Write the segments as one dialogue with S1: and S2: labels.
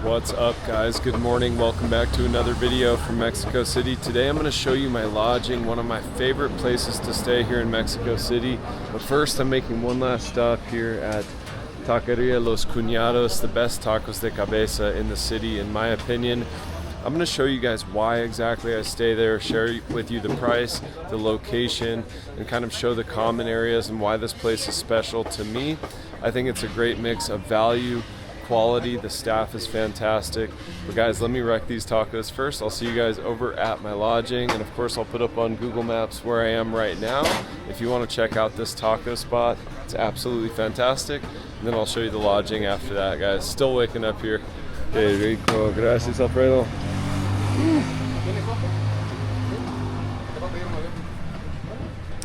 S1: What's up, guys? Good morning. Welcome back to another video from Mexico City. Today I'm going to show you my lodging, one of my favorite places to stay here in Mexico City. But first, I'm making one last stop here at Taqueria Los Cuñados, the best tacos de cabeza in the city, in my opinion. I'm going to show you guys why exactly I stay there, share with you the price, the location, and kind of show the common areas and why this place is special to me. I think it's a great mix of value, quality. The staff is fantastic. But guys, let me wreck these tacos first. I'll see you guys over at my lodging, and of course I'll put up on Google Maps where I am right now if you want to check out this taco spot. It's absolutely fantastic. And then I'll show you the lodging after that, guys. Still waking up here. Hey, rico. Gracias, Alfredo.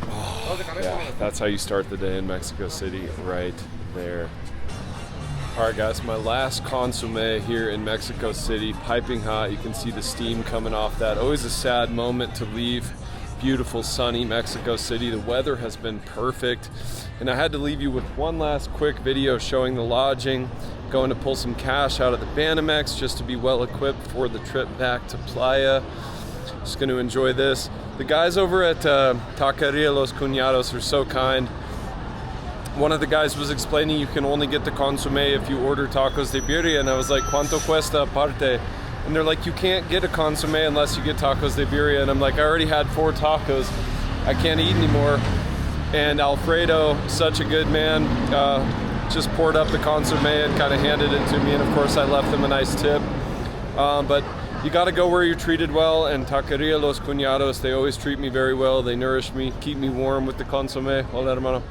S1: Oh, yeah, that's how you start the day in Mexico City, right there. Alright guys, my last consomme here in Mexico City, piping hot. You can see the steam coming off that. Always a sad moment to leave beautiful sunny Mexico City. The weather has been perfect, and I had to leave you with one last quick video showing the lodging. Going to pull some cash out of the CDMX just to be well equipped for the trip back to Playa. Just going to enjoy this. The guys over at Taqueria Los Cuñados are so kind. One of the guys was explaining you can only get the consomme if you order tacos de birria, and I was like, ¿Cuánto cuesta aparte? And they're like, you can't get a consomme unless you get tacos de birria. And I'm like, I already had 4 tacos. I can't eat anymore. And Alfredo, such a good man, just poured up the consomme and kind of handed it to me. And of course I left them a nice tip. But you got to go where you're treated well, and Taqueria Los Cuñados, they always treat me very well. They nourish me, keep me warm with the consomme. Hola, hermano.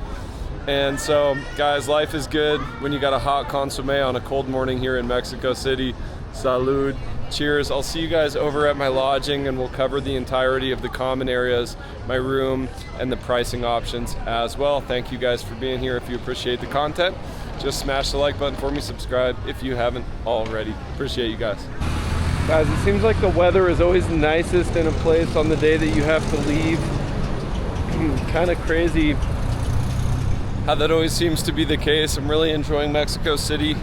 S1: And so, guys, life is good when you got a hot consomme on a cold morning here in Mexico City. Salud. Cheers. I'll see you guys over at my lodging, and we'll cover the entirety of the common areas, my room, and the pricing options as well. Thank you guys for being here. If you appreciate the content, just smash the like button for me. Subscribe if you haven't already. Appreciate you guys. Guys, it seems like the weather is always nicest in a place on the day that you have to leave. Kind of crazy how that always seems to be the case. I'm really enjoying Mexico City.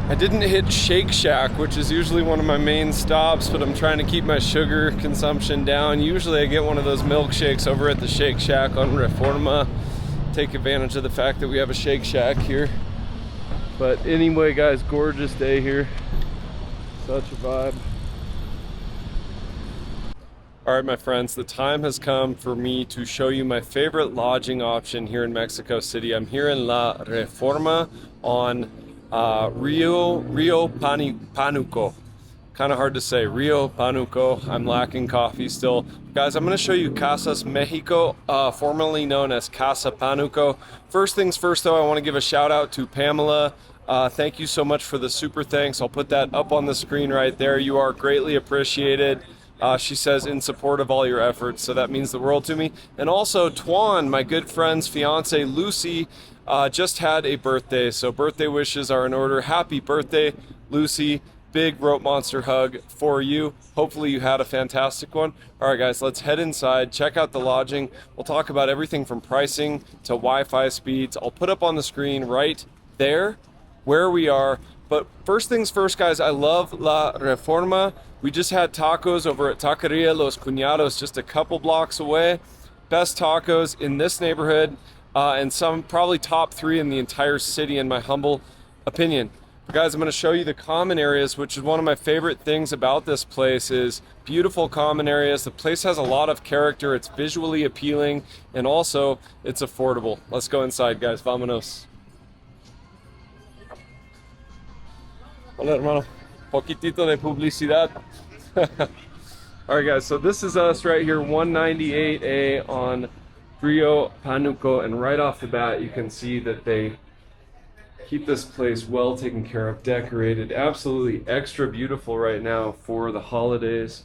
S1: I didn't hit Shake Shack, which is usually one of my main stops, but I'm trying to keep my sugar consumption down. Usually I get one of those milkshakes over at the Shake Shack on Reforma. Take advantage of the fact that we have a Shake Shack here. But anyway, guys, gorgeous day here. Such a vibe. All right, my friends, the time has come for me to show you my favorite lodging option here in Mexico City. I'm here in La Reforma on Rio Panuco. Kind of hard to say, Rio Panuco. I'm lacking coffee still. Guys, I'm going to show you Casas Mexico, formerly known as Casa Panuco. First things first, though, I want to give a shout out to Pamela. Thank you so much for the super thanks. I'll put that up on the screen right there. You are greatly appreciated. She says, in support of all your efforts, so that means the world to me. And also, Tuan, my good friend's fiance, Lucy, just had a birthday, so birthday wishes are in order. Happy birthday, Lucy. Big rope monster hug for you. Hopefully you had a fantastic one. All right, guys, let's head inside, check out the lodging. We'll talk about everything from pricing to Wi-Fi speeds. I'll put up on the screen right there where we are. But first things first, guys, I love La Reforma. We just had tacos over at Taqueria Los Cuñados just a couple blocks away. Best tacos in this neighborhood, and some probably top 3 in the entire city in my humble opinion. But guys, I'm going to show you the common areas, which is one of my favorite things about this place is beautiful common areas. The place has a lot of character. It's visually appealing, and also it's affordable. Let's go inside, guys. Vámonos. Hola, hermano. Poquitito de publicidad. All right, guys, so this is us right here, 198A on Rio Panuco, and right off the bat, you can see that they keep this place well taken care of, decorated, absolutely extra beautiful right now for the holidays.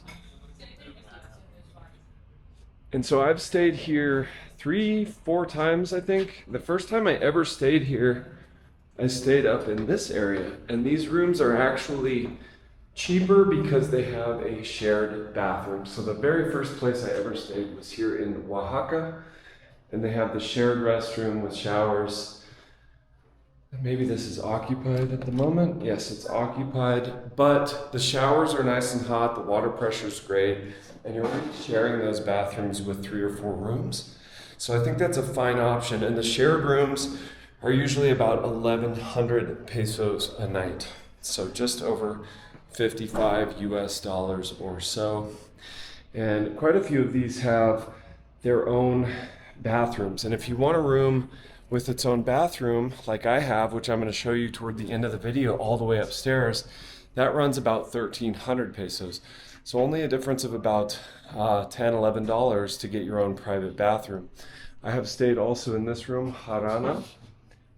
S1: And so I've stayed here 3-4 times, I think. The first time I ever stayed here, I stayed up in this area, and these rooms are actually cheaper because they have a shared bathroom. So the very first place I ever stayed was here in Oaxaca, and they have the shared restroom with showers. Maybe this is occupied at the moment. Yes, it's occupied, but the showers are nice and hot, the water pressure is great, and you're already sharing those bathrooms with 3 or 4 rooms. So I think that's a fine option. And the shared rooms are usually about 1,100 pesos a night. So just over 55 US dollars or so. And quite a few of these have their own bathrooms. And if you want a room with its own bathroom, like I have, which I'm going to show you toward the end of the video, all the way upstairs, that runs about 1,300 pesos. So only a difference of about $10, $11 to get your own private bathroom. I have stayed also in this room, Harana,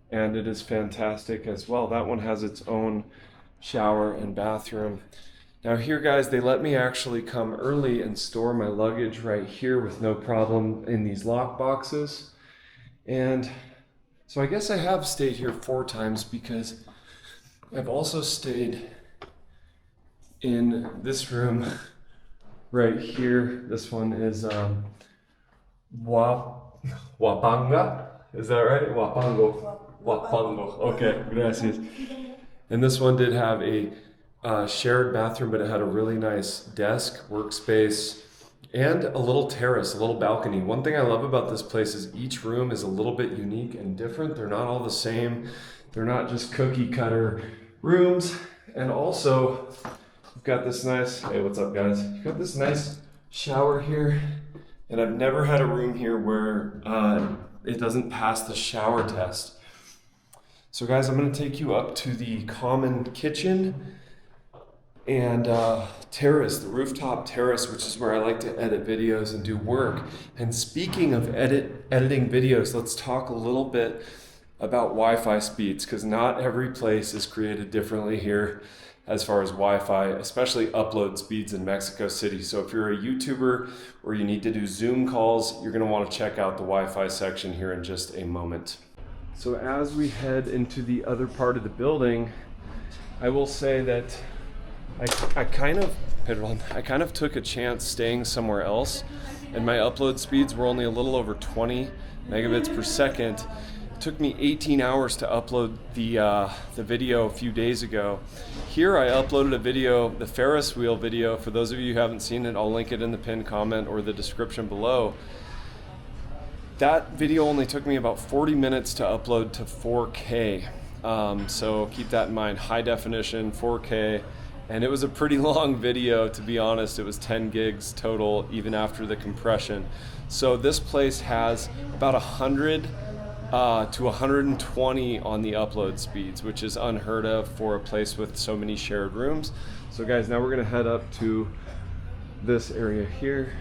S1: and it is fantastic as well. That one has its own shower and bathroom. Now here, guys, they let me actually come early and store my luggage right here with no problem in these lock boxes. And so I guess I have stayed here 4 times because I've also stayed in this room right here. This one is Wapanga. Is that right? Wapango. Okay, gracias. And this one did have a shared bathroom, but it had a really nice desk, workspace, and a little terrace, a little balcony. One thing I love about this place is each room is a little bit unique and different. They're not all the same. They're not just cookie cutter rooms. And also, you've got this nice, hey, what's up, guys? You've got this nice shower here. And I've never had a room here where it doesn't pass the shower test. So guys, I'm gonna take you up to the common kitchen and terrace, the rooftop terrace, which is where I like to edit videos and do work. And speaking of editing videos, let's talk a little bit about Wi-Fi speeds, because not every place is created differently here as far as Wi-Fi, especially upload speeds in Mexico City. So if you're a YouTuber or you need to do Zoom calls, you're gonna wanna check out the Wi-Fi section here in just a moment. So as we head into the other part of the building, I will say that I kind of took a chance staying somewhere else, and my upload speeds were only a little over 20 megabits per second. It took me 18 hours to upload the video a few days ago. Here I uploaded a video, the Ferris wheel video. For those of you who haven't seen it, I'll link it in the pinned comment or the description below. That video only took me about 40 minutes to upload to 4K. So keep that in mind, high definition, 4K. And it was a pretty long video, to be honest. It was 10 gigs total, even after the compression. So this place has about 100 to 120 on the upload speeds, which is unheard of for a place with so many shared rooms. So guys, now we're gonna head up to this area here.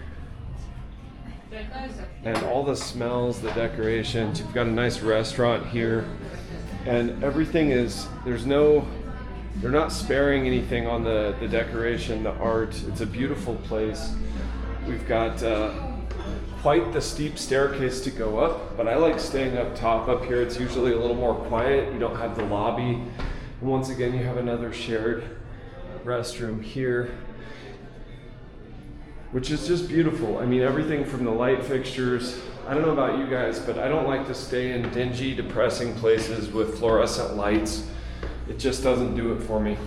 S1: And all the smells, the decorations, you've got a nice restaurant here. And everything is, they're not sparing anything on the decoration, the art. It's a beautiful place. We've got quite the steep staircase to go up, but I like staying up top. Up here, it's usually a little more quiet. You don't have the lobby. And once again, you have another shared restroom here, which is just beautiful. I mean, everything from the light fixtures. I don't know about you guys, but I don't like to stay in dingy, depressing places with fluorescent lights. It just doesn't do it for me.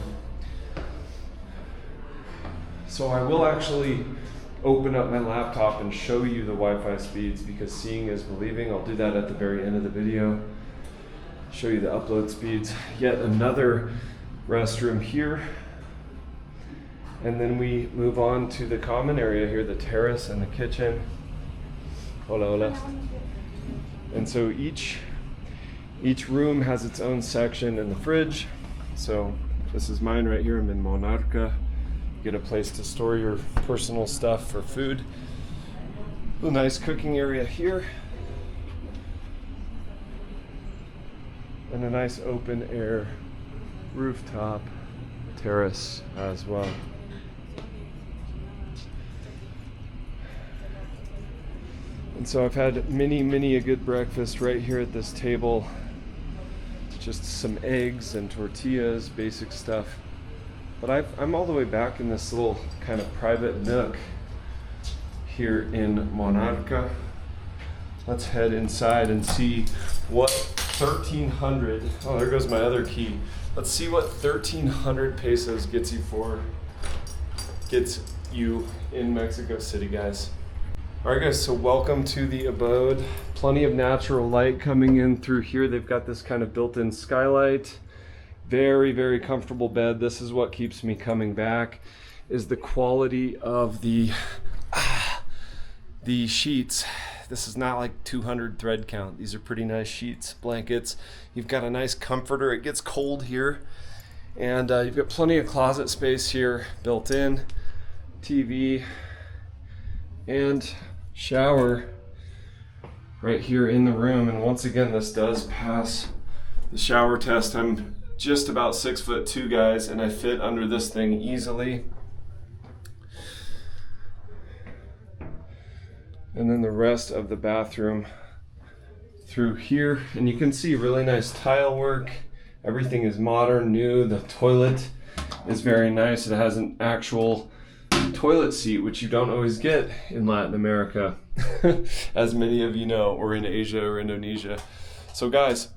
S1: So I will actually open up my laptop and show you the Wi-Fi speeds, because seeing is believing. I'll do that at the very end of the video. Show you the upload speeds. Yet another restroom here. And then we move on to the common area here, the terrace and the kitchen. Hola, hola. And so each room has its own section in the fridge. So this is mine right here. I'm in Monarca. Get a place to store your personal stuff for food. A nice cooking area here. And a nice open air rooftop terrace as well. And so I've had many a good breakfast right here at this table. Just some eggs and tortillas, basic stuff. But I'm all the way back in this little kind of private nook here in Monarca. Let's head inside and see what 1,300. Oh, there goes my other key. Let's see what 1,300 pesos gets you in Mexico City, guys. All right, guys, so welcome to the abode. Plenty of natural light coming in through here. They've got this kind of built-in skylight. Very, very comfortable bed. This is what keeps me coming back, is the quality of the sheets. This is not like 200 thread count. These are pretty nice sheets, blankets. You've got a nice comforter. It gets cold here. And you've got plenty of closet space here built in. TV and shower right here in the room. And once again, this does pass the shower test. I'm just about 6'2", guys, and I fit under this thing easily. And then the rest of the bathroom through here, and you can see really nice tile work. Everything is modern, new. The toilet is very nice. It has an actual toilet seat, which you don't always get in Latin America, as many of you know, or in Asia or Indonesia. So guys,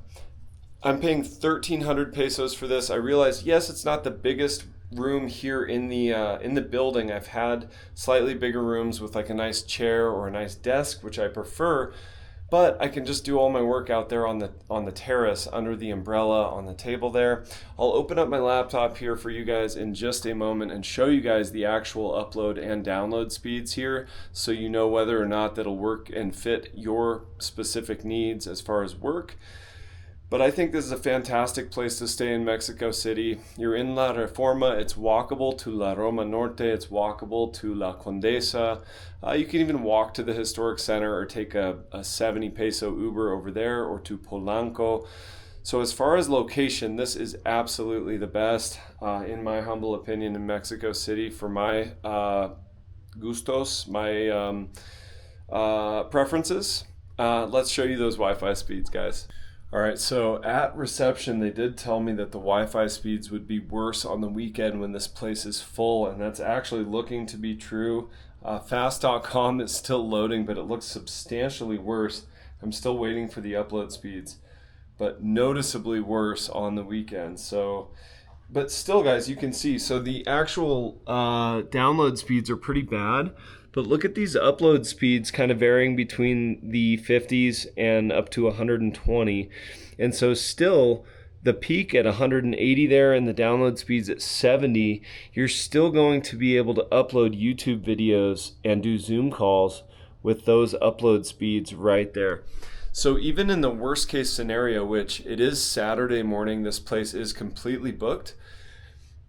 S1: I'm paying 1,300 pesos for this. I realize, yes, it's not the biggest room here in the building. I've had slightly bigger rooms with like a nice chair or a nice desk, which I prefer, but I can just do all my work out there on the terrace under the umbrella on the table there. I'll open up my laptop here for you guys in just a moment and show you guys the actual upload and download speeds here, so you know whether or not that'll work and fit your specific needs as far as work. But I think this is a fantastic place to stay in Mexico City. You're in La Reforma. It's walkable to La Roma Norte. It's walkable to La Condesa. You can even walk to the historic center or take a 70 peso Uber over there, or to Polanco. So as far as location, this is absolutely the best, in my humble opinion, in Mexico City for my gustos, my preferences. Let's show you those Wi-Fi speeds, guys. All right, so at reception, they did tell me that the Wi-Fi speeds would be worse on the weekend when this place is full, and that's actually looking to be true. Fast.com is still loading, but it looks substantially worse. I'm still waiting for the upload speeds, but noticeably worse on the weekend. So, but still, guys, you can see, so the actual download speeds are pretty bad. But look at these upload speeds kind of varying between the 50s and up to 120. And so still the peak at 180 there and the download speeds at 70, you're still going to be able to upload YouTube videos and do Zoom calls with those upload speeds right there. So even in the worst case scenario, which it is Saturday morning, this place is completely booked.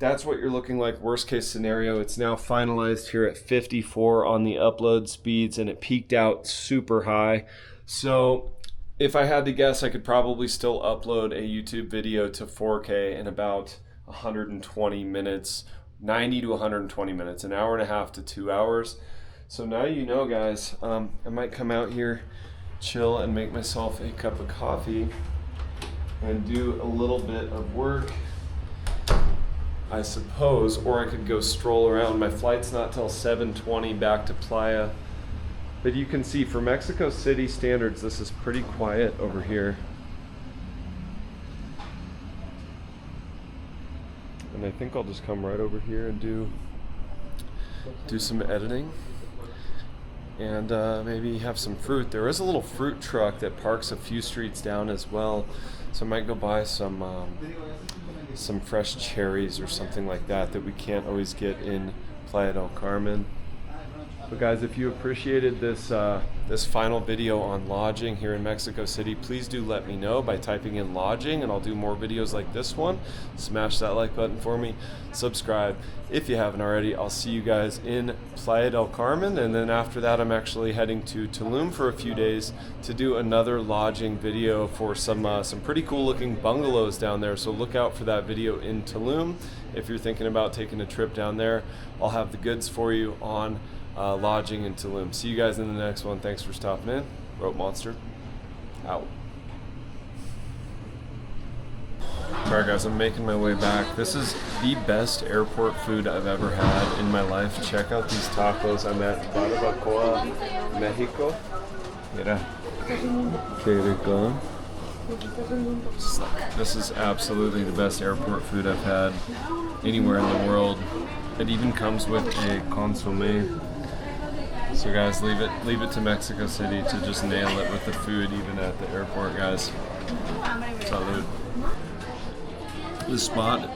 S1: That's what you're looking like, worst case scenario. It's now finalized here at 54 on the upload speeds, and it peaked out super high. So if I had to guess, I could probably still upload a YouTube video to 4K in about 120 minutes, 90 to 120 minutes, an hour and a half to 2 hours. So now you know, guys. I might come out here, chill, and make myself a cup of coffee and do a little bit of work, I suppose, or I could go stroll around. My flight's not till 7:20 back to Playa. But you can see for Mexico City standards, this is pretty quiet over here. And I think I'll just come right over here and do some editing. And maybe have some fruit. There is a little fruit truck that parks a few streets down as well. So I might go buy some fresh cherries or something like that we can't always get in Playa del Carmen. But guys, if you appreciated this final video on lodging here in Mexico City, please do let me know by typing in lodging, and I'll do more videos like this one. Smash that like button for me, subscribe if you haven't already. I'll see you guys in Playa del Carmen, and then after that I'm actually heading to Tulum for a few days to do another lodging video for some pretty cool looking bungalows down there. So look out for that video in Tulum if you're thinking about taking a trip down there. I'll have the goods for you on lodging in Tulum. See you guys in the next one. Thanks for stopping in. Rope Monster, out. Alright guys, I'm making my way back. This is the best airport food I've ever had in my life. Check out these tacos. I'm at Barbacoa, Mexico. Mira. Qué rico. This is absolutely the best airport food I've had anywhere in the world. It even comes with a consommé. So guys, leave it to Mexico City to just nail it with the food even at the airport, guys. Salud. This spot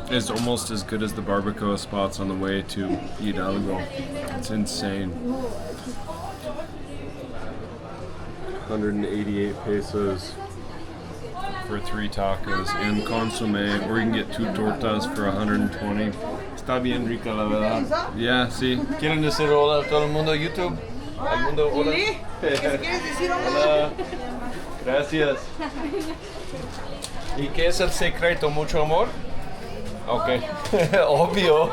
S1: is almost as good as the barbacoa spots on the way to Hidalgo. It's insane. 188 pesos for 3 tacos and consommé, or you can get 2 tortas for 120. Está bien rica la verdad. Yeah, sí. ¿Quieren decir hola a todo el mundo YouTube? Al mundo, hola.
S2: ¿Qué quieres decir hola?
S1: Hola. Gracias.
S3: ¿Y qué es el secreto? ¿Mucho amor?
S1: Okay.
S3: Obvio.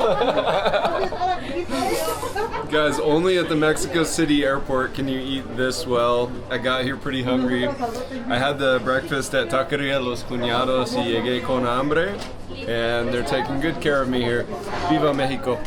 S1: Guys, only at the Mexico City airport can you eat this well. I got here pretty hungry. I had the breakfast at Taqueria Los Cuñados y llegué con hambre, and they're taking good care of me here. Viva Mexico.